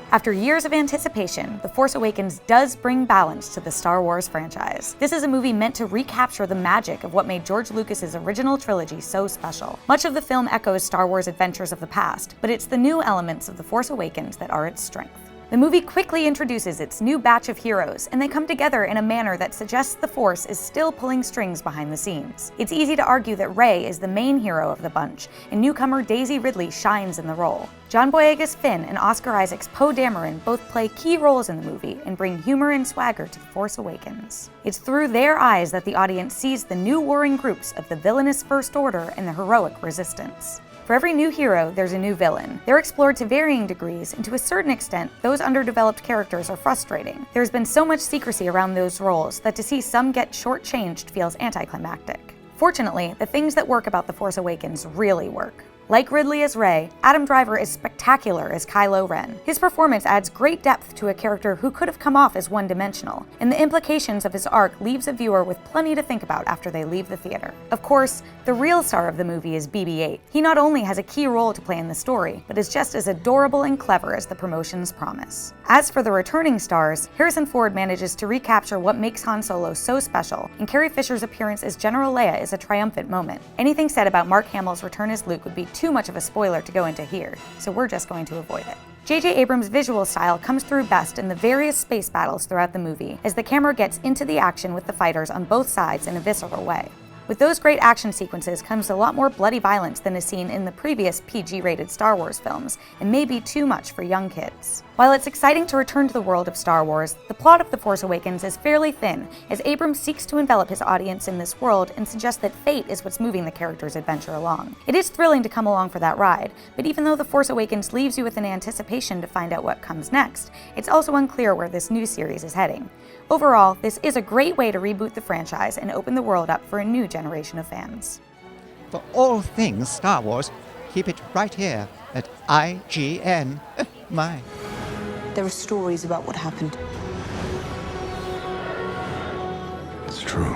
After years of anticipation, The Force Awakens does bring balance to the Star Wars franchise. This is a movie meant to recapture the magic of what made George Lucas's original trilogy so special. Much of the film echoes Star Wars adventures of the past, but it's the new elements of The Force Awakens that are its strength. The movie quickly introduces its new batch of heroes, and they come together in a manner that suggests the Force is still pulling strings behind the scenes. It's easy to argue that Rey is the main hero of the bunch, and newcomer Daisy Ridley shines in the role. John Boyega's Finn and Oscar Isaac's Poe Dameron both play key roles in the movie and bring humor and swagger to The Force Awakens. It's through their eyes that the audience sees the new warring groups of the villainous First Order and the heroic Resistance. For every new hero, there's a new villain. They're explored to varying degrees, and to a certain extent, those underdeveloped characters are frustrating. There's been so much secrecy around those roles that to see some get shortchanged feels anticlimactic. Fortunately, the things that work about The Force Awakens really work. Like Ridley as Rey, Adam Driver is spectacular as Kylo Ren. His performance adds great depth to a character who could have come off as one-dimensional, and the implications of his arc leaves a viewer with plenty to think about after they leave the theater. Of course, the real star of the movie is BB-8. He not only has a key role to play in the story, but is just as adorable and clever as the promotions promise. As for the returning stars, Harrison Ford manages to recapture what makes Han Solo so special, and Carrie Fisher's appearance as General Leia is a triumphant moment. Anything said about Mark Hamill's return as Luke would be too much of a spoiler to go into here, so we're just going to avoid it. J.J. Abrams' visual style comes through best in the various space battles throughout the movie, as the camera gets into the action with the fighters on both sides in a visceral way. With those great action sequences comes a lot more bloody violence than is seen in the previous PG-rated Star Wars films, and may be too much for young kids. While it's exciting to return to the world of Star Wars, the plot of The Force Awakens is fairly thin, as Abrams seeks to envelop his audience in this world and suggests that fate is what's moving the character's adventure along. It is thrilling to come along for that ride, but even though The Force Awakens leaves you with an anticipation to find out what comes next, it's also unclear where this new series is heading. Overall, this is a great way to reboot the franchise and open the world up for a new generation of fans. For all things Star Wars, keep it right here at IGN. My. There are stories about what happened. It's true.